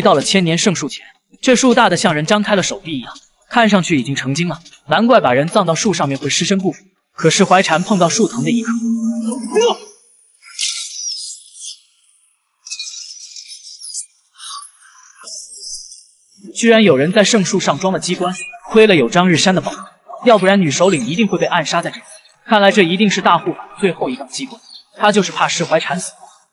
到了千年圣树前，这树大的像人张开了手臂一样，看上去已经成精了，难怪把人葬到树上面会尸身不腐。可是怀禅碰到树藤的一刻，居然有人在圣树上装了机关，亏了有张日山的保护，要不然女首领一定会被暗杀在这里。看来这一定是大护法最后一道机关，他就是怕石怀禅死。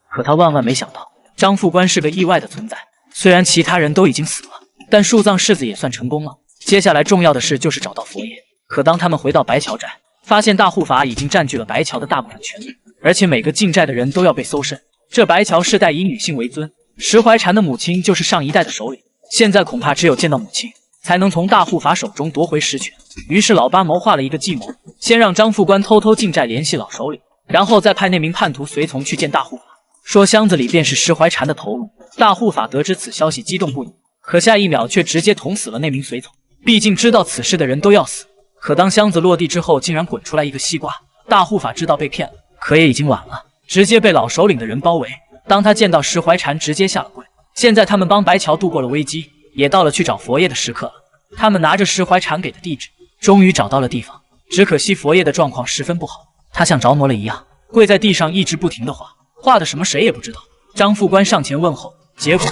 可他万万没想到，张副官是个意外的存在。虽然其他人都已经死了，但树葬式子也算成功了。接下来重要的事就是找到佛爷。可当他们回到白桥寨，发现大护法已经占据了白桥的大部分权力，而且每个进寨的人都要被搜身。这白桥世代以女性为尊，石怀禅的母亲就是上一代的首领，现在恐怕只有见到母亲，才能从大护法手中夺回实权。于是老八谋划了一个计谋，先让张副官偷偷进寨联系老首领，然后再派那名叛徒随从去见大护法，说箱子里便是石怀禅的头颅。大护法得知此消息激动不已，可下一秒却直接捅死了那名随从。毕竟知道此事的人都要死。可当箱子落地之后，竟然滚出来一个西瓜。大护法知道被骗了，可也已经晚了，直接被老首领的人包围。当他见到石怀禅，直接下了跪。现在他们帮白桥度过了危机，也到了去找佛爷的时刻了。他们拿着石怀禅给的地址，终于找到了地方。只可惜佛爷的状况十分不好，他像着魔了一样，跪在地上一直不停的画的什么谁也不知道。张副官上前问候，结果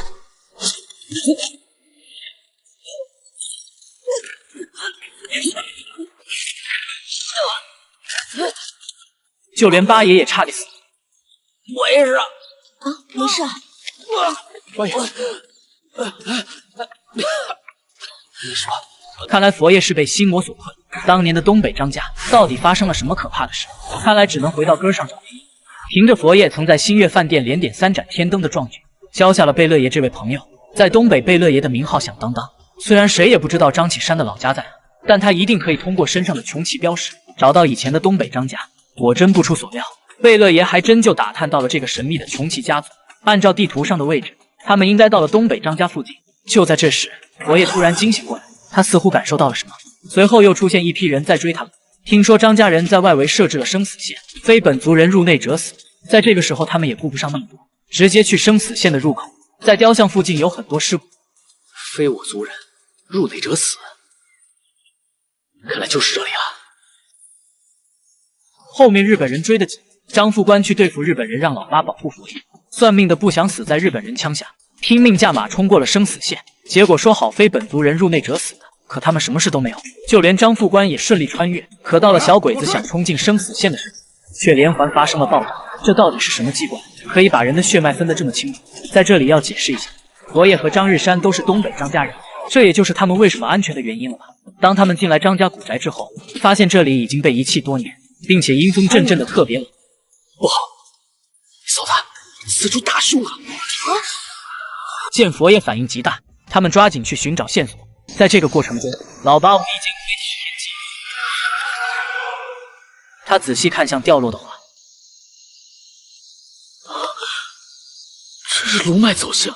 就连八爷也差点死。我也是啊，没事。八爷，你说，看来佛爷是被心魔所困。当年的东北张家到底发生了什么可怕的事？看来只能回到根上找原因。凭着佛爷曾在新月饭店连点3盏天灯的壮举，交下了贝勒爷这位朋友，在东北贝勒爷的名号响当当。虽然谁也不知道张启山的老家在哪，但他一定可以通过身上的穷奇标识找到以前的东北张家。果真不出所料，贝勒爷还真就打探到了这个神秘的穷奇家族。按照地图上的位置，他们应该到了东北张家附近。就在这时，佛爷突然惊醒过来，他似乎感受到了什么，随后又出现一批人在追他们。听说张家人在外围设置了生死线，非本族人入内者死。在这个时候，他们也顾不上那么多，直接去生死线的入口。在雕像附近有很多尸骨，非我族人，入内者死。看来就是这里了。后面日本人追得紧，张副官去对付日本人，让老八保护佛爷。算命的不想死在日本人枪下，拼命驾马冲过了生死线。结果说好非本族人入内者死的，可他们什么事都没有，就连张副官也顺利穿越。可到了小鬼子想冲进生死线的时候，却连环发生了爆炸。这到底是什么机关，可以把人的血脉分得这么清楚？在这里要解释一下，佛爷和张日山都是东北张家人，这也就是他们为什么安全的原因了吧？当他们进来张家古宅之后，发现这里已经被遗弃多年，并且阴风阵阵的特别冷。不好，嫂子，此处大凶啊！见佛爷反应极大，他们抓紧去寻找线索。在这个过程中，老八无意间窥见天机，他仔细看向掉落的花，这是龙脉走向，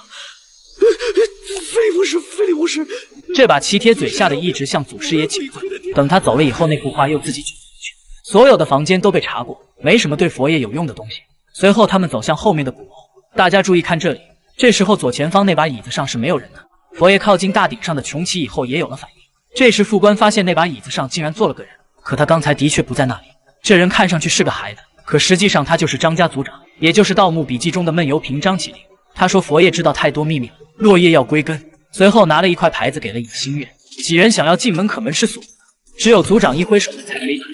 非礼勿视，非礼勿视！这把齐铁嘴吓得一直向祖师爷请罪。等他走了以后，那幅画又自己卷回去。所有的房间都被查过，没什么对佛爷有用的东西。随后他们走向后面的鼓楼，大家注意看这里。这时候左前方那把椅子上是没有人的。佛爷靠近大顶上的穷奇以后也有了反应。这时副官发现那把椅子上竟然坐了个人，可他刚才的确不在那里。这人看上去是个孩子，可实际上他就是张家族长，也就是《盗墓笔记》中的闷油瓶张起灵。他说佛爷知道太多秘密了，落叶要归根。随后拿了一块牌子给了尹新月，几人想要进门，可门是锁的，只有族长一挥手才可以打开。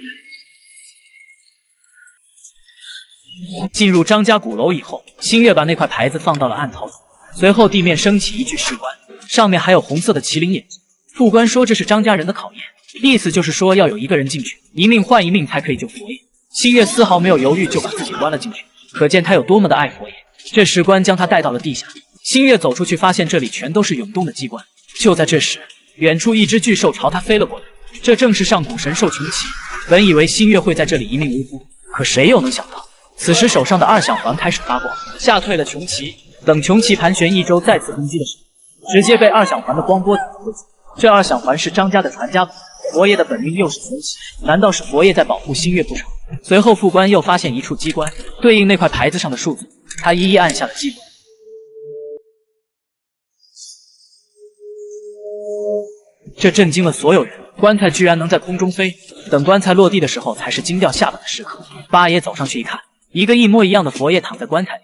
进入张家鼓楼以后，新月把那块牌子放到了暗槽中，随后地面升起一句石棺，上面还有红色的麒麟眼睛。副官说这是张家人的考验，意思就是说要有一个人进去，一命换一命才可以救佛爷。新月丝毫没有犹豫，就把自己关了进去，可见他有多么的爱佛爷。这石棺将他带到了地下，新月走出去，发现这里全都是涌动的机关。就在这时，远处一只巨兽朝他飞了过来，这正是上古神兽穷奇。本以为新月会在这里一命呜呼，可谁又能想到，此时手上的2响环开始发光，吓退了穷奇。等穷奇盘旋1周再次攻击的时候，直接被2响环的光波打回去。这2响环是张家的传家宝，佛爷的本命又是穷奇，难道是佛爷在保护新月不成？随后副官又发现一处机关，对应那块牌子上的数字，他一一按下了机关。这震惊了所有人。棺材居然能在空中飞，等棺材落地的时候，才是惊掉下巴的时刻。八爷走上去一看，一个一模一样的佛爷躺在棺材里。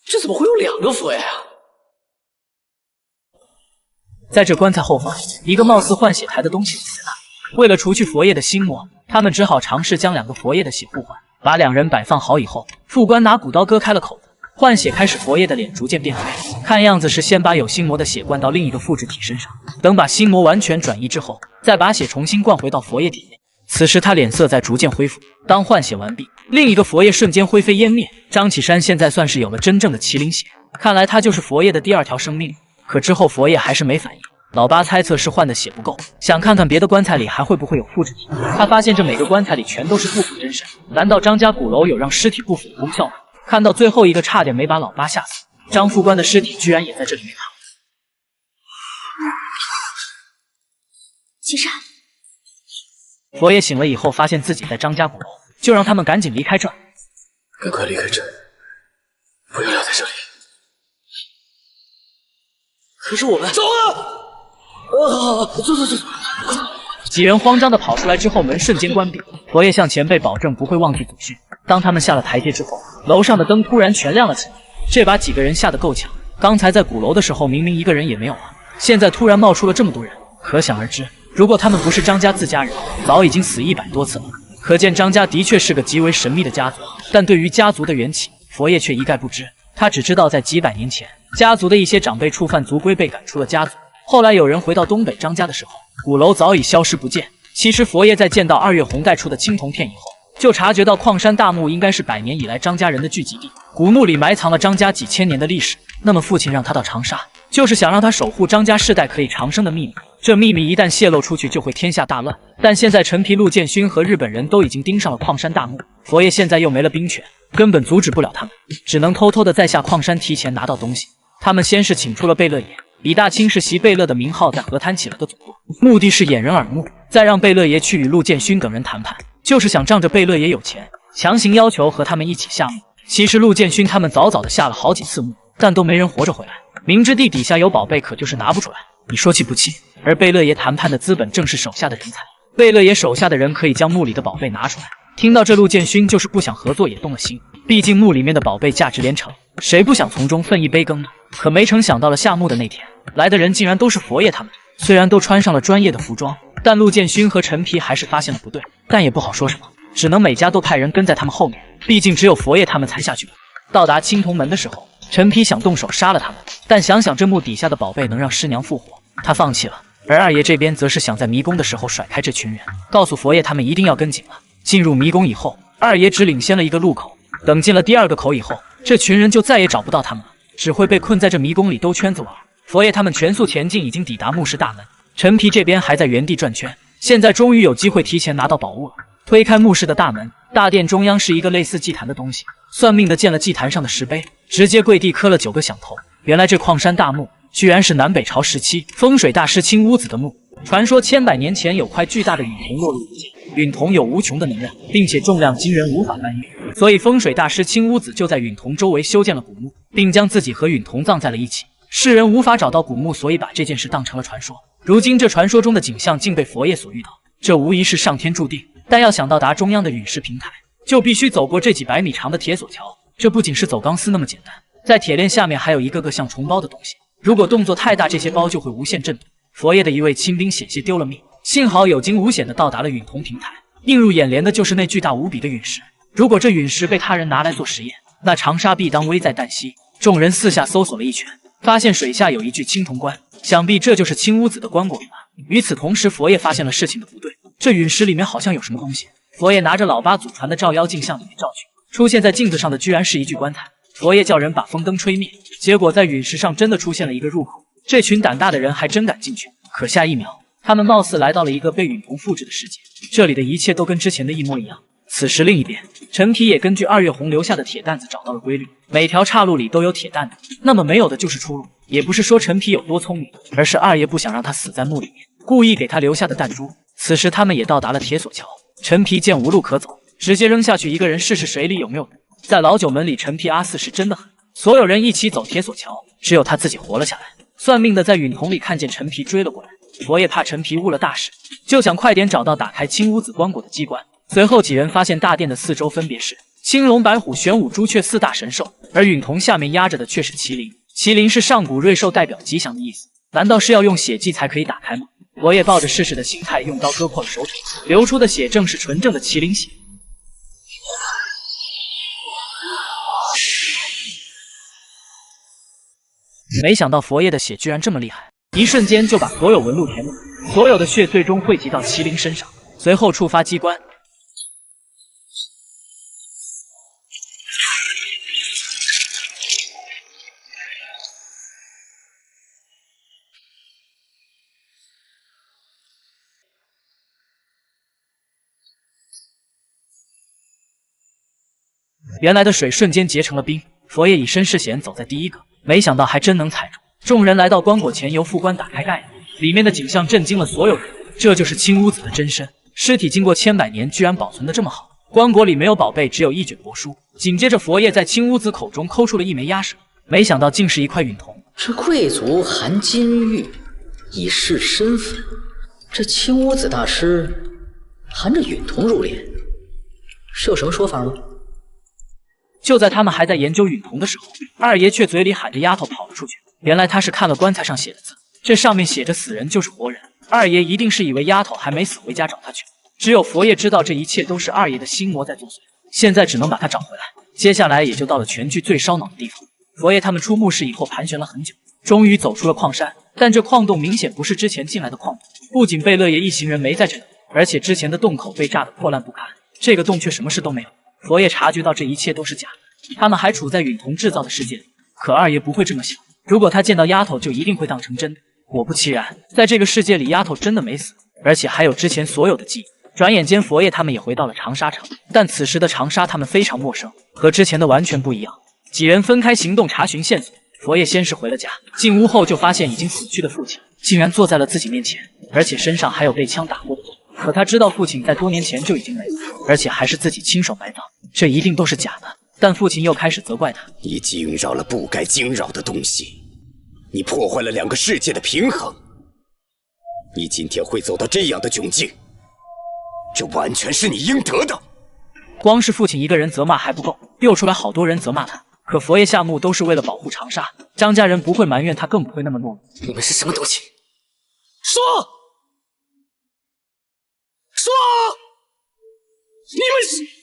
这怎么会有2个佛爷啊？在这棺材后方，一个貌似换血台的东西立在那里。为了除去佛爷的心魔，他们只好尝试将2个佛爷的血互换。把2人摆放好以后，副官拿骨刀割开了口子，换血开始，佛爷的脸逐渐变黑。看样子是先把有心魔的血灌到另一个复制体身上，等把心魔完全转移之后，再把血重新灌回到佛爷体内。此时他脸色在逐渐恢复。当换血完毕，另一个佛爷瞬间灰飞烟灭。张启山现在算是有了真正的麒麟血，看来他就是佛爷的第2条生命。可之后佛爷还是没反应。老八猜测是换的血不够，想看看别的棺材里还会不会有复制体。他发现这每个棺材里全都是不腐真身，难道张家鼓楼有让尸体不腐的功效吗？看到最后一个，差点没把老八吓死。张副官的尸体居然也在这里面躺。启山，佛爷醒了以后，发现自己在张家鼓楼，就让他们赶紧离开这儿。赶快离开这，不要留在这里。可是我们走啊！走。几人慌张地跑出来之后，门瞬间关闭。佛爷向前辈保证不会忘记祖训。当他们下了台阶之后，楼上的灯突然全亮了起来，这把几个人吓得够呛。刚才在鼓楼的时候，明明一个人也没有啊，现在突然冒出了这么多人，可想而知，如果他们不是张家自家人，早已经死100多次了。可见张家的确是个极为神秘的家族，但对于家族的缘起，佛爷却一概不知。他只知道在几百年前，家族的一些长辈触犯族规被赶出了家族。后来有人回到东北张家的时候，鼓楼早已消失不见。其实佛爷在见到2月红带出的青铜片以后，就察觉到矿山大墓应该是100年以来张家人的聚集地，古墓里埋藏了张家几千年的历史。那么父亲让他到长沙，就是想让他守护张家世代可以长生的秘密。这秘密一旦泄露出去，就会天下大乱。但现在陈皮、陆建勋和日本人都已经盯上了矿山大墓，佛爷现在又没了兵权，根本阻止不了他们，只能偷偷的再下矿山提前拿到东西。他们先是请出了贝勒爷，李大清世袭贝勒的名号，在河滩起了个总舵，目的是掩人耳目，再让贝勒爷去与陆建勋等人谈判，就是想仗着贝勒爷有钱，强行要求和他们一起下墓。其实陆建勋他们早早的下了好几次墓，但都没人活着回来。明知地底下有宝贝，可就是拿不出来。你说气不气？而贝勒爷谈判的资本正是手下的人才，贝勒爷手下的人可以将墓里的宝贝拿出来。听到这，陆建勋就是不想合作也动了心，毕竟墓里面的宝贝价值连城，谁不想从中分一杯羹呢？可没成想，到了下墓的那天，来的人竟然都是佛爷他们。虽然都穿上了专业的服装，但陆建勋和陈皮还是发现了不对，但也不好说什么，只能每家都派人跟在他们后面，毕竟只有佛爷他们才下去。到达青铜门的时候，陈皮想动手杀了他们，但想想这墓底下的宝贝能让师娘复活，他放弃了。而二爷这边则是想在迷宫的时候甩开这群人，告诉佛爷他们一定要跟紧了。进入迷宫以后，二爷只领先了一个路口，等进了第2个口以后，这群人就再也找不到他们了，只会被困在这迷宫里兜圈子玩。佛爷他们全速前进，已经抵达墓室大门。陈皮这边还在原地转圈，现在终于有机会提前拿到宝物了。推开墓室的大门，大殿中央是一个类似祭坛的东西。算命的见了祭坛上的石碑，直接跪地磕了9个响头。原来这矿山大墓居然是南北朝时期风水大师青乌子的墓。传说千百年前有块巨大的陨铜落入人间，陨铜有无穷的能量，并且重量惊人，无法搬运，所以风水大师青乌子就在陨铜周围修建了古墓，并将自己和陨铜葬在了一起。世人无法找到古墓，所以把这件事当成了传说。如今这传说中的景象竟被佛爷所遇到，这无疑是上天注定。但要想到达中央的陨石平台，就必须走过这几百米长的铁索桥。这不仅是走钢丝那么简单，在铁链下面还有一个个像虫包的东西，如果动作太大，这些包就会无限震动。佛爷的一位亲兵险些丢了命，幸好有惊无险地到达了陨铜平台。映入眼帘的就是那巨大无比的陨石，如果这陨石被他人拿来做实验，那长沙必当危在旦夕。众人四下搜索了一圈，发现水下有一具青铜棺，想必这就是青乌子的棺椁吧。与此同时，佛爷发现了事情的不对，这陨石里面好像有什么东西。佛爷拿着老八祖传的照妖镜向里面照去，出现在镜子上的居然是一具棺材。佛爷叫人把风灯吹灭，结果在陨石上真的出现了一个入口。这群胆大的人还真敢进去，可下一秒，他们貌似来到了一个被陨铜复制的世界，这里的一切都跟之前的一模一样。此时另一边，陈皮也根据2月红留下的铁担子找到了规律，每条岔路里都有铁担子，那么没有的就是出路。也不是说陈皮有多聪明，而是二爷不想让他死在墓里面，故意给他留下的弹珠。此时他们也到达了铁索桥，陈皮见无路可走，直接扔下去一个人试试水里有没有人。在老九门里，陈皮阿四是真的狠，所有人一起走铁索桥，只有他自己活了下来。算命的在陨铜里看见陈皮追了过来，佛爷怕陈皮误了大事，就想快点找到打开青乌子棺椁的机关。随后几人发现大殿的四周分别是青龙、白虎、玄武、朱雀四大神兽，而允童下面压着的却是麒麟。麒麟是上古瑞兽，代表吉祥的意思。难道是要用血迹才可以打开吗？佛爷抱着试试的心态，用刀割破了手掌，流出的血正是纯正的麒麟血。没想到佛爷的血居然这么厉害，一瞬间就把所有纹路填满，所有的血最终汇集到麒麟身上，随后触发机关。原来的水瞬间结成了冰，佛爷以身试险走在第一个，没想到还真能踩住。众人来到棺椁前，由副官打开盖子，里面的景象震惊了所有人。这就是青乌子的真身，尸体经过千百年居然保存得这么好。棺椁里没有宝贝，只有一卷帛书。紧接着佛爷在青乌子口中抠出了一枚鸭舌，没想到竟是一块允童。这贵族含金玉以示身份，这青乌子大师含着允童入殓，是有什么说法吗？就在他们还在研究允童的时候，二爷却嘴里喊着丫头跑了出去。原来他是看了棺材上写的字，这上面写着死人就是活人。二爷一定是以为丫头还没死，回家找他去。只有佛爷知道这一切都是二爷的心魔在作祟，现在只能把他找回来。接下来也就到了全剧最烧脑的地方。佛爷他们出墓室以后盘旋了很久，终于走出了矿山，但这矿洞明显不是之前进来的矿洞，不仅贝勒爷一行人没在这里，而且之前的洞口被炸得破烂不堪，这个洞却什么事都没有。佛爷察觉到这一切都是假的，他们还处在允童制造的世界里。可二爷不会这么想，如果他见到丫头，就一定会当成真的。果不其然，在这个世界里，丫头真的没死，而且还有之前所有的记忆。转眼间，佛爷他们也回到了长沙城，但此时的长沙他们非常陌生，和之前的完全不一样。几人分开行动，查询线索。佛爷先是回了家，进屋后就发现已经死去的父亲竟然坐在了自己面前，而且身上还有被枪打过的洞。可他知道父亲在多年前就已经没了，而且还是自己亲手埋葬，这一定都是假的。但父亲又开始责怪他：你惊扰了不该惊扰的东西，你破坏了两个世界的平衡，你今天会走到这样的窘境，这完全是你应得的。光是父亲一个人责骂还不够，又出来好多人责骂他。可佛爷下墓都是为了保护长沙，张家人不会埋怨他，更不会那么懦弱。你们是什么东西？说！说！你们是……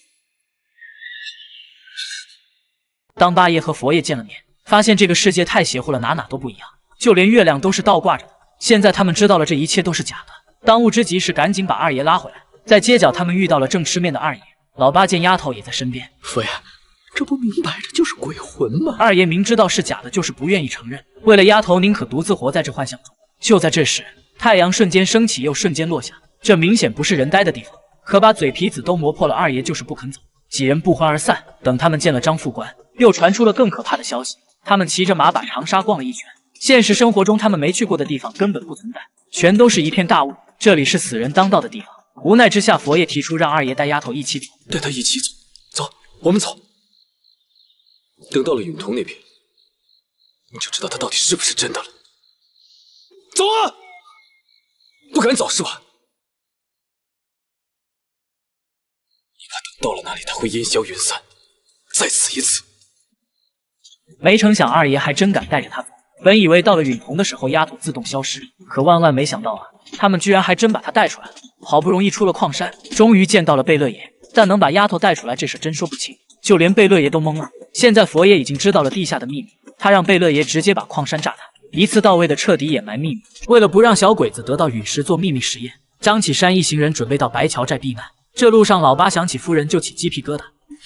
当八爷和佛爷见了面，发现这个世界太邪乎了，哪都不一样，就连月亮都是倒挂着的。现在他们知道了这一切都是假的，当务之急是赶紧把二爷拉回来。在街角，他们遇到了正吃面的二爷，老八见丫头也在身边。佛爷，这不明摆着就是鬼魂吗？二爷明知道是假的，就是不愿意承认，为了丫头宁可独自活在这幻象中。就在这时，太阳瞬间升起又瞬间落下，这明显不是人待的地方，可把嘴皮子都磨破了，二爷就是不肯走。几人不欢而散。等他们见了张副官，又传出了更可怕的消息，他们骑着马把长沙逛了一圈。现实生活中他们没去过的地方根本不存在，全都是一片大雾，这里是死人当道的地方。无奈之下，佛爷提出让二爷带丫头一起走。带他一起走，走，我们走。等到了允童那边，你就知道他到底是不是真的了。走啊！不敢走是吧？你怕等到了那里，他会烟消云散，再死一次。没成想二爷还真敢带着他走。本以为到了允童的时候，丫头自动消失，可万万没想到啊，他们居然还真把她带出来了。好不容易出了矿山，终于见到了贝勒爷，但能把丫头带出来，这事真说不清。就连贝勒爷都懵了。现在佛爷已经知道了地下的秘密，他让贝勒爷直接把矿山炸塌，一次到位的彻底掩埋秘密。为了不让小鬼子得到陨石做秘密实验，张启山一行人准备到白桥寨避难。这路上，老八想起夫人就起鸡皮疙瘩。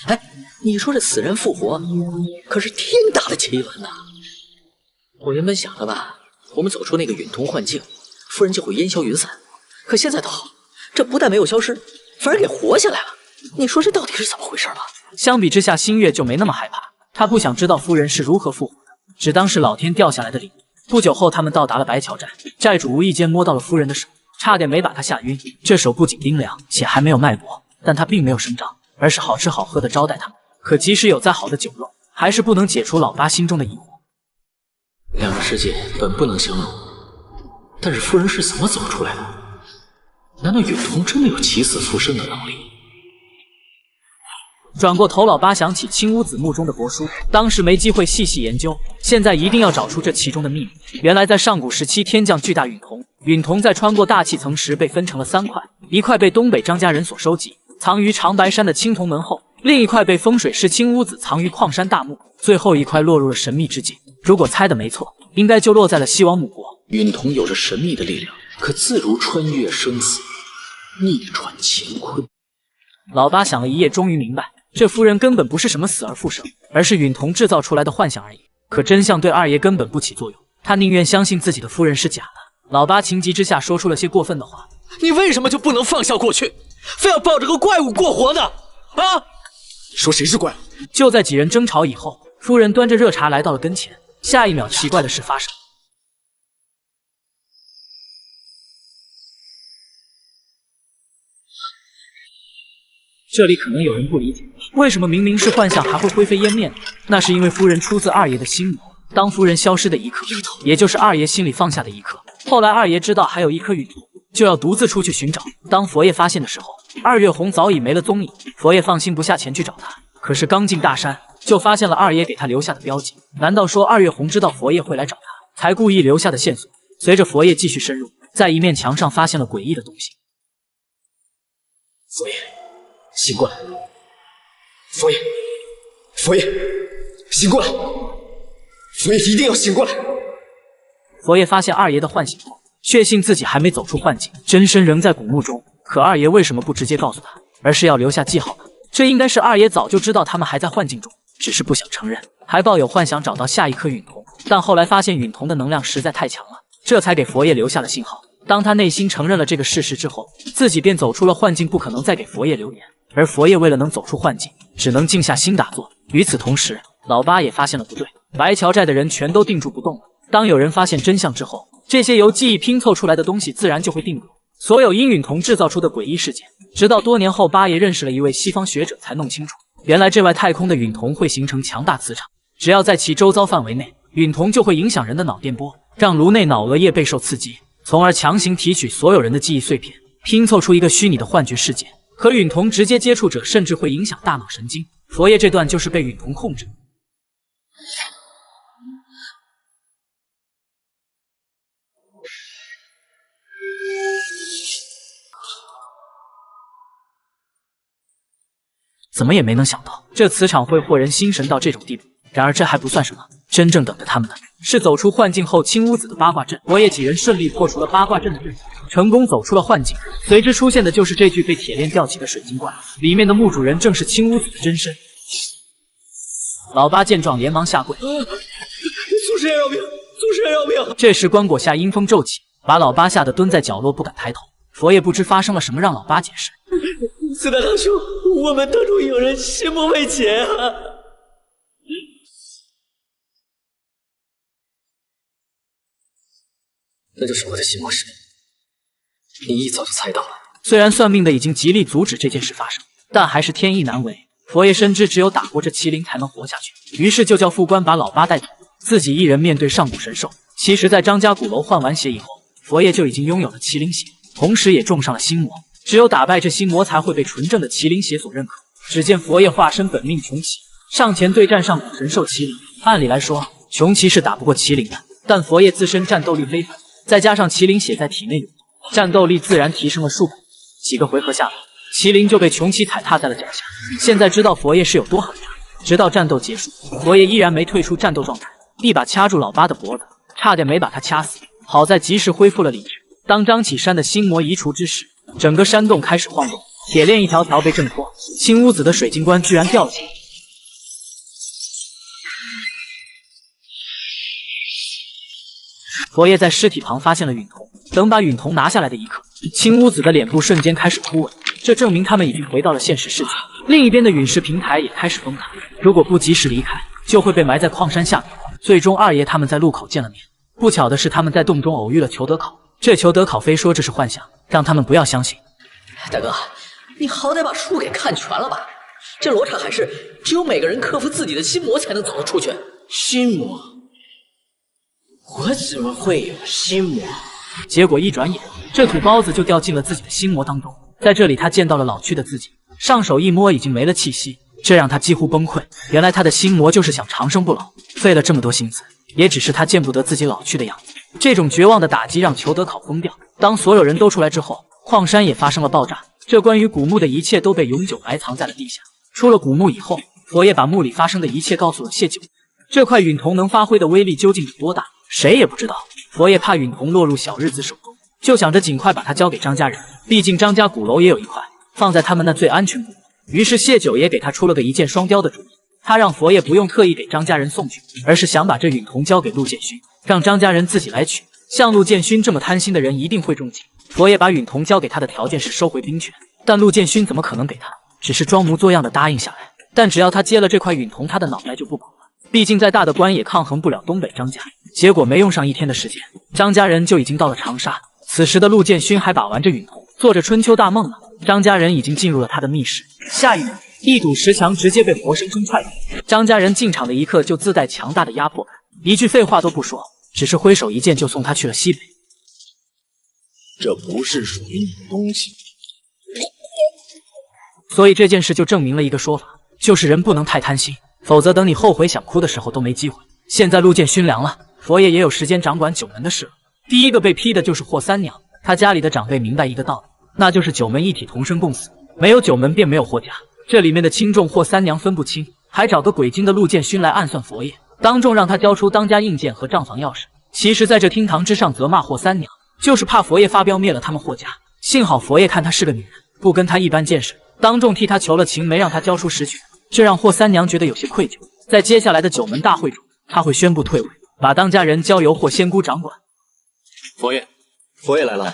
哎，你说这死人复活，可是天大的奇闻呐！我原本想着吧，我们走出那个允童幻境，夫人就会烟消云散。可现在倒好，这不但没有消失，反而给活下来了。你说这到底是怎么回事吧？相比之下，星月就没那么害怕，他不想知道夫人是如何复活的，只当是老天掉下来的礼物。不久后，他们到达了白桥寨，寨主无意间摸到了夫人的手，差点没把她吓晕。这手不仅冰凉，且还没有脉搏，但他并没有声张，而是好吃好喝的招待他们。可即使有再好的酒肉，还是不能解除老八心中的疑惑。两个世界本不能相容，但是夫人是怎么走出来的？难道允彤真的有起死复生的能力？转过头，老八想起青乌子墓中的帛书，当时没机会细细研究，现在一定要找出这其中的秘密。原来在上古时期，天降巨大允瞳，允瞳在穿过大气层时被分成了3块，一块被东北张家人所收集，藏于长白山的青铜门后，另一块被风水师青乌子藏于矿山大墓，最后一块落入了神秘之境。如果猜的没错，应该就落在了西王母国。允瞳有着神秘的力量，可自如穿越生死，逆转乾坤。老八想了一夜，终于明白，这夫人根本不是什么死而复生，而是允瞳制造出来的幻想而已。可真相对二爷根本不起作用，他宁愿相信自己的夫人是假的。老八情急之下说出了些过分的话：“你为什么就不能放下过去，非要抱着个怪物过活呢？啊！说谁是怪物？”就在几人争吵以后，夫人端着热茶来到了跟前。下一秒，奇怪的事发生。这里可能有人不理解，为什么明明是幻象还会灰飞烟灭呢？那是因为夫人出自二爷的心魔。当夫人消失的一刻，也就是二爷心里放下的一刻。后来二爷知道还有一颗陨瞳，就要独自出去寻找。当佛爷发现的时候，二月红早已没了踪影。佛爷放心不下前去找他，可是刚进大山，就发现了二爷给他留下的标记。难道说二月红知道佛爷会来找他，才故意留下的线索？随着佛爷继续深入，在一面墙上发现了诡异的东西。佛爷，醒过来！佛爷，佛爷，醒过来！佛爷一定要醒过来！佛爷发现二爷的唤醒后，确信自己还没走出幻境，真身仍在古墓中。可二爷为什么不直接告诉他，而是要留下记号呢？这应该是二爷早就知道他们还在幻境中，只是不想承认，还抱有幻想找到下一颗陨瞳。但后来发现陨瞳的能量实在太强了，这才给佛爷留下了信号。当他内心承认了这个事实之后，自己便走出了幻境，不可能再给佛爷留言。而佛爷为了能走出幻境，只能静下心打坐。与此同时，老八也发现了不对，白桥寨的人全都定住不动了。当有人发现真相之后，这些由记忆拼凑出来的东西自然就会定格。所有因允瞳制造出的诡异事件，直到多年后八爷认识了一位西方学者才弄清楚，原来这外太空的允瞳会形成强大磁场，只要在其周遭范围内，允瞳就会影响人的脑电波，让颅内脑额叶备受刺激，从而强行提取所有人的记忆碎片，拼凑出一个虚拟的幻觉世界。和允瞳直接接触者甚至会影响大脑神经。佛爷这段就是被允瞳控制。怎么也没能想到，这磁场会惑人心神到这种地步。然而这还不算什么，真正等着他们的是走出幻境后青屋子的八卦阵。佛爷几人顺利破除了八卦阵的阵法，成功走出了幻境。随之出现的就是这具被铁链吊起的水晶棺，里面的墓主人正是青屋子的真身。老八见状连忙下跪：“祖师爷饶命！祖师爷饶命！”这时棺椁下阴风骤起，把老八吓得蹲在角落不敢抬头。佛爷不知发生了什么，让老八解释：“四大堂兄，我们当中有人心魔未解啊！”那就是我的心魔石，你一早就猜到了。虽然算命的已经极力阻止这件事发生，但还是天意难违。佛爷深知只有打过这麒麟才能活下去，于是就叫副官把老八带走，自己一人面对上古神兽。其实，在张家鼓楼换完血以后，佛爷就已经拥有了麒麟血，同时也中上了心魔。只有打败这心魔，才会被纯正的麒麟血所认可。只见佛爷化身本命穷奇，上前对战上古神兽麒麟。按理来说，穷奇是打不过麒麟的，但佛爷自身战斗力非凡，再加上麒麟血在体内涌动，战斗力自然提升了数倍。几个回合下来，麒麟就被穷奇踩踏在了脚下。现在知道佛爷是有多狠了。直到战斗结束，佛爷依然没退出战斗状态，一把掐住老八的脖子，差点没把他掐死。好在及时恢复了理智。当张启山的心魔移除之时，整个山洞开始晃动，铁链一条条被挣脱，青屋子的水晶棺居然掉了下来。佛爷在尸体旁发现了陨瞳，等把陨瞳拿下来的一刻，青屋子的脸部瞬间开始枯萎，这证明他们已经回到了现实世界。另一边的陨石平台也开始崩塌，如果不及时离开，就会被埋在矿山下面。最终二爷他们在路口见了面，不巧的是他们在洞中偶遇了裘德考。这裘德考非说这是幻象，让他们不要相信。大哥，你好歹把书给看全了吧？这罗刹海市，只有每个人克服自己的心魔才能走得出去。心魔？我怎么会有心魔？结果一转眼，这土包子就掉进了自己的心魔当中。在这里，他见到了老去的自己，上手一摸已经没了气息，这让他几乎崩溃。原来他的心魔就是想长生不老，费了这么多心思，也只是他见不得自己老去的样子。这种绝望的打击让裘德考疯掉。当所有人都出来之后，矿山也发生了爆炸，这关于古墓的一切都被永久埋藏在了地下。出了古墓以后，佛爷把墓里发生的一切告诉了谢九。这块陨铜能发挥的威力究竟有多大，谁也不知道。佛爷怕陨铜落入小日子手中，就想着尽快把它交给张家人，毕竟张家鼓楼也有一块，放在他们那最安全古墓。于是谢九也给他出了个一箭双雕的主意，他让佛爷不用特意给张家人送去，而是想把这陨铜交给陆建勋，让张家人自己来取。像陆建勋这么贪心的人一定会中计。佛爷把陨铜交给他的条件是收回兵权，但陆建勋怎么可能给他，只是装模作样的答应下来。但只要他接了这块陨铜，他的脑袋就不保了。毕竟再大的官也抗衡不了东北张家。结果没用上一天的时间，张家人就已经到了长沙。此时的陆建勋还把玩着陨铜，做着春秋大梦呢。张家人已经进入了他的密室。下一秒，一堵石墙直接被活生生踹倒。张家人进场的一刻就自带强大的压迫感，一句废话都不说，只是挥手一剑就送他去了西北。这不是属于你的东西。所以这件事就证明了一个说法，就是人不能太贪心，否则等你后悔想哭的时候都没机会。现在陆建勋凉了，佛爷也有时间掌管九门的事了。第一个被批的就是霍三娘，他家里的长辈明白一个道理，那就是九门一体，同生共死，没有九门便没有霍家。这里面的轻重霍三娘分不清，还找个鬼精的陆建勋来暗算佛爷，当众让他交出当家印鉴和账房钥匙。其实在这厅堂之上责骂霍三娘，就是怕佛爷发飙灭了他们霍家。幸好佛爷看她是个女人，不跟她一般见识，当众替她求了情，没让她交出实权，这让霍三娘觉得有些愧疚。在接下来的九门大会中，她会宣布退位，把当家人交由霍仙姑掌管。佛爷来了。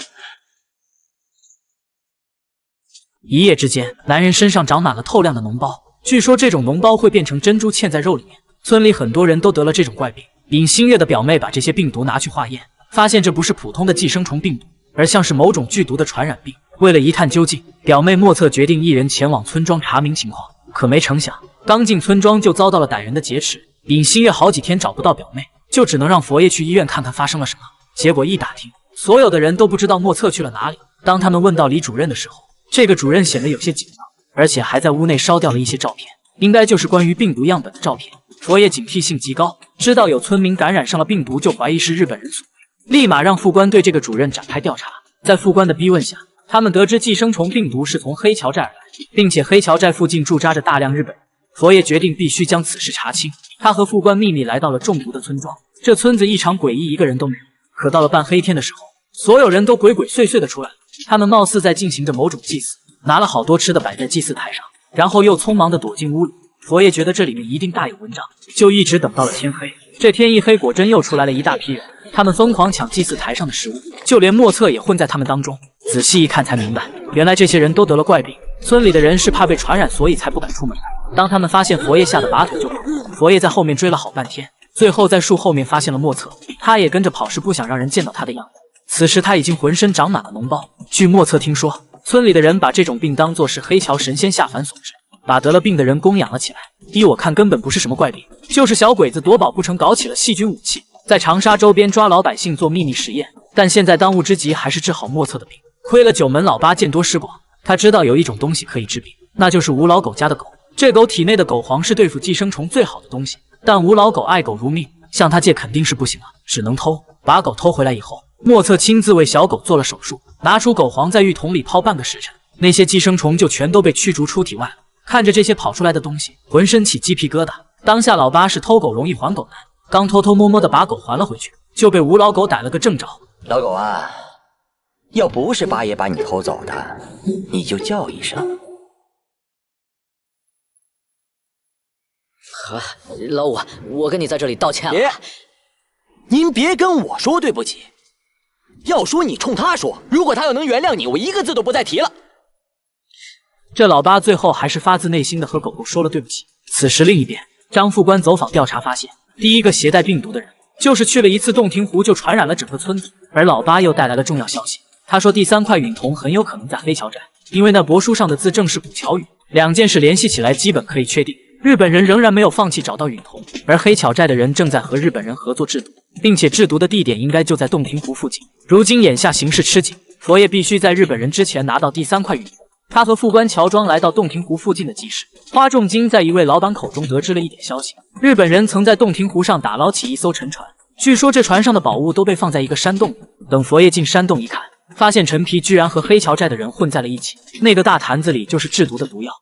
一夜之间，男人身上长满了透亮的脓包，据说这种脓包会变成珍珠嵌在肉里面。村里很多人都得了这种怪病。尹新月的表妹把这些病毒拿去化验，发现这不是普通的寄生虫病毒，而像是某种剧毒的传染病。为了一探究竟，表妹莫测决定一人前往村庄查明情况。可没成想，刚进村庄就遭到了歹人的劫持。尹新月好几天找不到表妹，就只能让佛爷去医院看看发生了什么。结果一打听，所有的人都不知道莫测去了哪里。当他们问到李主任的时候，这个主任显得有些紧张，而且还在屋内烧掉了一些照片，应该就是关于病毒样本的照片。佛爷警惕性极高，知道有村民感染上了病毒，就怀疑是日本人所为，立马让副官对这个主任展开调查。在副官的逼问下，他们得知寄生虫病毒是从黑桥寨而来，并且黑桥寨附近驻扎着大量日本人。佛爷决定必须将此事查清，他和副官秘密来到了中毒的村庄。这村子异常诡异，一个人都没有。可到了半黑天的时候，所有人都鬼鬼祟祟的出来了，他们貌似在进行着某种祭祀，拿了好多吃的摆在祭祀台上，然后又匆忙地躲进屋里。佛爷觉得这里面一定大有文章，就一直等到了天黑。这天一黑，果真又出来了一大批人，他们疯狂抢祭祀台上的食物，就连莫测也混在他们当中。仔细一看才明白，原来这些人都得了怪病，村里的人是怕被传染，所以才不敢出门。当他们发现佛爷，吓得拔腿就跑。佛爷在后面追了好半天，最后在树后面发现了莫测，他也跟着跑，是不想让人见到他的样子。此时他已经浑身长满了脓包。据莫测听说，村里的人把这种病当作是黑桥神仙下凡所致，把得了病的人供养了起来。依我看，根本不是什么怪病，就是小鬼子夺宝不成，搞起了细菌武器，在长沙周边抓老百姓做秘密实验。但现在当务之急还是治好莫测的病。亏了九门老八见多识广，他知道有一种东西可以治病，那就是吴老狗家的狗。这狗体内的狗黄是对付寄生虫最好的东西，但吴老狗爱狗如命，向他借肯定是不行了，只能偷。把狗偷回来以后，莫测亲自为小狗做了手术，拿出狗黄在浴桶里泡半个时辰，那些寄生虫就全都被驱逐出体外了。看着这些跑出来的东西，浑身起鸡皮疙瘩。当下老八是偷狗容易还狗难，刚偷偷摸摸的把狗还了回去，就被吴老狗逮了个正着。老狗啊，要不是八爷把你偷走的，你就叫一声。老五，我跟你在这里道歉了。您别跟我说对不起，要说你冲他说，如果他要能原谅你，我一个字都不再提了。这老八最后还是发自内心的和狗狗说了对不起。此时另一边，张副官走访调查发现，第一个携带病毒的人就是去了一次洞庭湖就传染了整个村子。而老八又带来了重要消息，他说第三块陨铜很有可能在黑桥寨，因为那帛书上的字正是古桥语。两件事联系起来基本可以确定，日本人仍然没有放弃找到允童，而黑巧寨的人正在和日本人合作制毒，并且制毒的地点应该就在洞庭湖附近。如今眼下形势吃紧，佛爷必须在日本人之前拿到第3块允童。他和副官乔装来到洞庭湖附近的集市，花重金在一位老板口中得知了一点消息：日本人曾在洞庭湖上打捞起一艘沉船，据说这船上的宝物都被放在一个山洞里。等佛爷进山洞一看，发现陈皮居然和黑桥寨的人混在了一起，那个大坛子里就是制毒的毒药。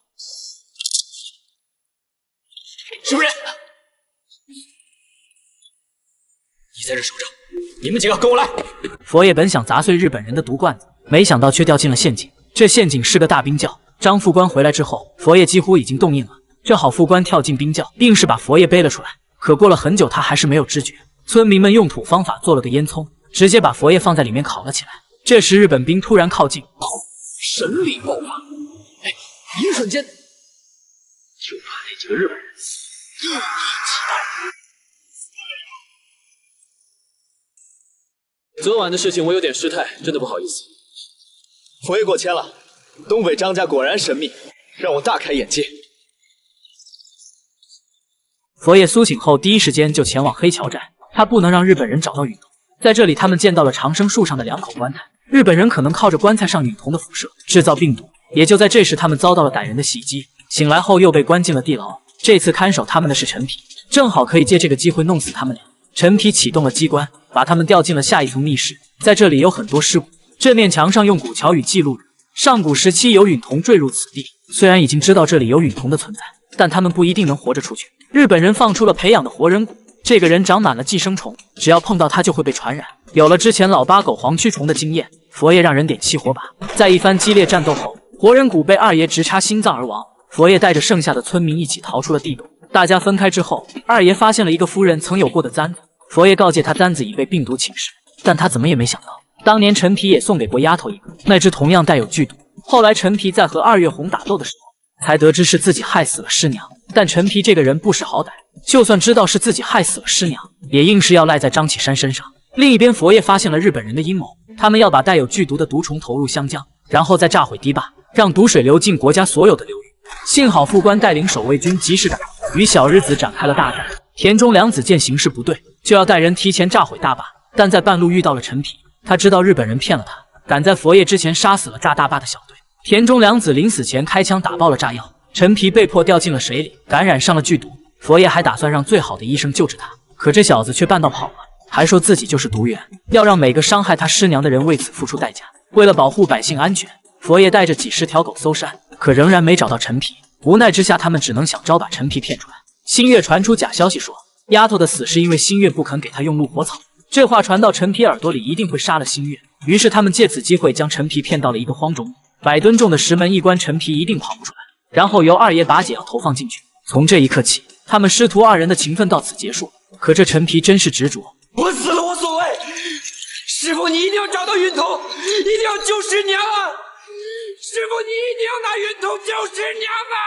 是不是？你在这守着，你们几个跟我来。佛爷本想砸碎日本人的毒罐子，没想到却掉进了陷阱。这陷阱是个大冰窖。张副官回来之后，佛爷几乎已经冻硬了。这好副官跳进冰窖，硬是把佛爷背了出来。可过了很久，他还是没有知觉。村民们用土方法做了个烟囱，直接把佛爷放在里面烤了起来。这时日本兵突然靠近，神力爆发，一瞬间就把那几个日本人一击打。昨晚的事情我有点失态，真的不好意思。佛爷过谦了，东北张家果然神秘，让我大开眼界。佛爷苏醒后，第一时间就前往黑桥寨，他不能让日本人找到允童。在这里，他们见到了长生树上的2口棺材，日本人可能靠着棺材上允童的辐射制造病毒。也就在这时，他们遭到了歹人的袭击，醒来后又被关进了地牢。这次看守他们的是陈皮，正好可以借这个机会弄死他们俩。陈皮启动了机关，把他们调进了下一层密室，在这里有很多尸骨。这面墙上用古桥语记录着上古时期有允童坠入此地。虽然已经知道这里有允童的存在，但他们不一定能活着出去。日本人放出了培养的活人骨，这个人长满了寄生虫，只要碰到他就会被传染。有了之前老八狗黄蛆虫的经验，佛爷让人点起火把。在一番激烈战斗后，活人骨被二爷直插心脏而亡。佛爷带着剩下的村民一起逃出了地洞。大家分开之后，二爷发现了一个夫人曾有过的簪子。佛爷告诫他簪子已被病毒侵蚀，但他怎么也没想到，当年陈皮也送给过丫头一个，那只同样带有剧毒。后来陈皮在和二月红打斗的时候，才得知是自己害死了师娘。但陈皮这个人不识好歹，就算知道是自己害死了师娘，也硬是要赖在张启山身上。另一边，佛爷发现了日本人的阴谋，他们要把带有剧毒的毒虫投入湘江，然后再炸毁堤坝，让毒水流进国家所有的流域。幸好副官带领守卫军及时赶到，与小日子展开了大战。田中良子见形势不对，就要带人提前炸毁大坝，但在半路遇到了陈皮，他知道日本人骗了他，赶在佛爷之前杀死了炸大坝的小队。田中良子临死前开枪打爆了炸药，陈皮被迫掉进了水里，感染上了剧毒。佛爷还打算让最好的医生救治他，可这小子却半道跑了，还说自己就是毒源，要让每个伤害他师娘的人为此付出代价。为了保护百姓安全，佛爷带着几十条狗搜山，可仍然没找到陈皮。无奈之下，他们只能想招把陈皮骗出来。新月传出假消息说，丫头的死是因为新月不肯给她用鹿火草。这话传到陈皮耳朵里，一定会杀了新月。于是他们借此机会将陈皮骗到了一个荒冢里，100吨重的石门一关，陈皮一定跑不出来。然后由二爷把解药投放进去。从这一刻起，他们师徒二人的情分到此结束。可这陈皮真是执着，我死了无所谓，师傅你一定要找到允童，一定要救师娘啊！师傅你一定要拿允童救师娘啊！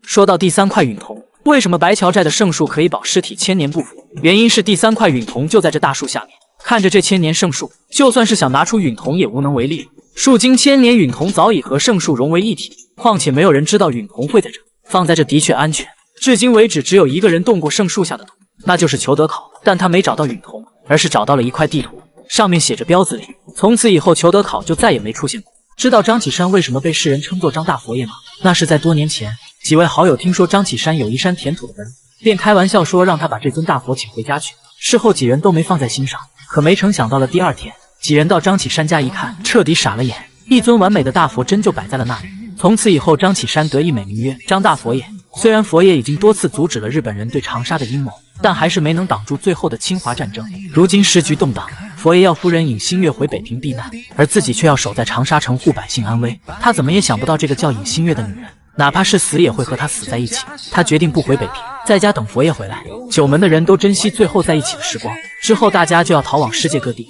说到第3块允童，为什么白桥寨的圣树可以保尸体1000年不腐？原因是第3块允童就在这大树下面。看着这1000年圣树，就算是想拿出允童也无能为力。树经1000年，允童早已和圣树融为一体。况且没有人知道允童会在这，放在这的确安全。至今为止，只有一个人动过圣树下的土，那就是裘德考。但他没找到允童，而是找到了一块地图，上面写着标字令。从此以后，裘德考就再也没出现过。知道张启山为什么被世人称作张大佛爷吗？那是在多年前，几位好友听说张启山有移山填土的本领，便开玩笑说让他把这尊大佛请回家去。事后几人都没放在心上，可没成想到了第2天，几人到张启山家一看，彻底傻了眼。一尊完美的大佛真就摆在了那里。从此以后，张启山得以美名曰张大佛爷。虽然佛爷已经多次阻止了日本人对长沙的阴谋，但还是没能挡住最后的侵华战争。如今时局动荡，佛爷要夫人引新月回北平避难，而自己却要守在长沙城护百姓安危。他怎么也想不到这个叫尹新月的女人，哪怕是死也会和他死在一起。他决定不回北平，在家等佛爷回来。九门的人都珍惜最后在一起的时光，之后大家就要逃往世界各地。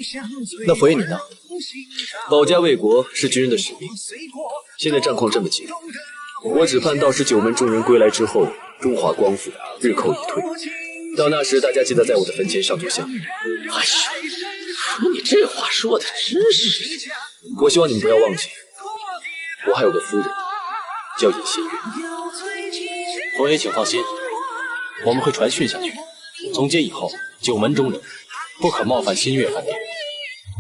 那佛爷你呢？保家卫国是军人的使命。现在战况这么急，我只盼到时九门众人归来之后，中华光复，日寇已退。到那时，大家记得在我的坟前上头香。哎呀，说你这话说的真是……我希望你们不要忘记，我还有个夫人，叫尹新月。佛爷请放心，我们会传讯下去。从今以后，九门中人不可冒犯新月饭店。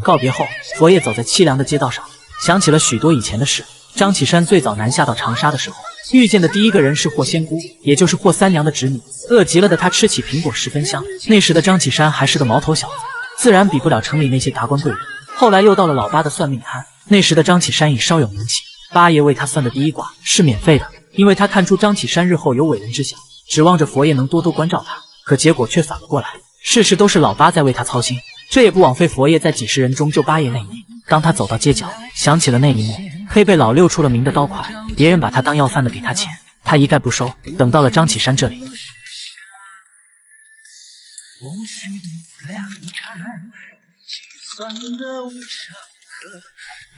告别后，佛爷走在凄凉的街道上，想起了许多以前的事。张启山最早南下到长沙的时候，遇见的第一个人是霍仙姑，也就是霍三娘的侄女。饿极了的她吃起苹果十分香。那时的张启山还是个毛头小子，自然比不了城里那些达官贵人。后来又到了老八的算命摊，那时的张启山已稍有名气，八爷为他算的第一卦是免费的，因为他看出张启山日后有伟人之想，指望着佛爷能多多关照他。可结果却反了过来，事事都是老八在为他操心。这也不枉费佛爷在几十人中救八爷那一年。当他走到街角，想起了那一幕，黑被老六出了名的刀快，别人把他当要饭的给他钱，他一概不收。等到了张启山这里，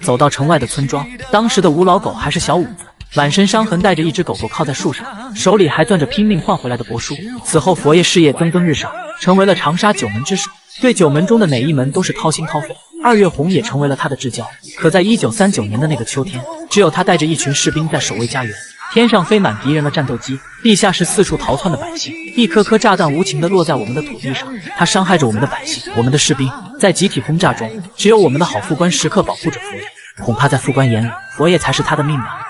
走到城外的村庄，当时的吴老狗还是小五子，满身伤痕，带着一只狗狗靠在树上，手里还攥着拼命换回来的帛书。此后佛爷事业蒸蒸日上，成为了长沙九门之首，对九门中的哪一门都是掏心掏肺。二月红也成为了他的至交。可在1939年的那个秋天，只有他带着一群士兵在守卫家园，天上飞满敌人的战斗机，地下是四处逃窜的百姓，一颗颗炸弹无情地落在我们的土地上，它伤害着我们的百姓，我们的士兵。在集体轰炸中，只有我们的好副官时刻保护着佛爷，恐怕在副官眼里，佛爷才是他的命吧。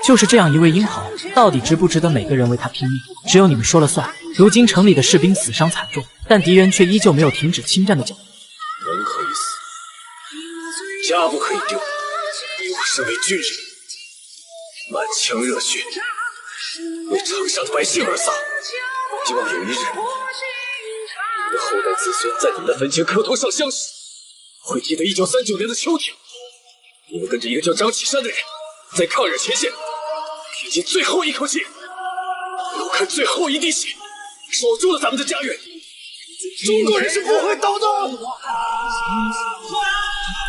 就是这样一位英豪，到底值不值得每个人为他拼命？只有你们说了算。如今城里的士兵死伤惨重，但敌人却依旧没有停止侵占的脚步。人可以死，家不可以丢。我身为军人，满腔热血，为长沙的百姓而洒。希望有一日，你的后代子孙在你们的坟前磕头上香时，会记得1939年的秋天，你们跟着一个叫张启山的人，在抗日前线拼尽最后一口气，流干最后一滴血，守住了咱们的家园。中国人是不会倒的。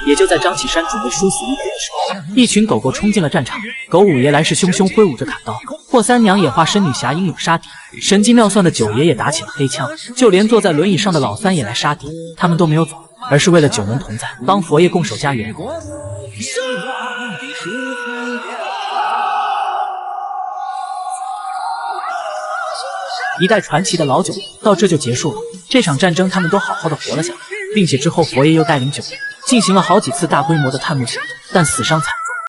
也就在张启山准备殊死一搏的时候，一群狗狗冲进了战场。狗五爷来势汹汹，挥舞着砍刀；霍三娘也化身女侠，英勇杀敌。神机妙算的九爷也打起了黑枪，就连坐在轮椅上的老三也来杀敌。他们都没有走，而是为了九门同在，帮佛爷共守家园。一代传奇的老九门到这就结束了。这场战争他们都好好的活了下来，并且之后佛爷又带领九门进行了好几次大规模的探墓行动，但死伤惨重。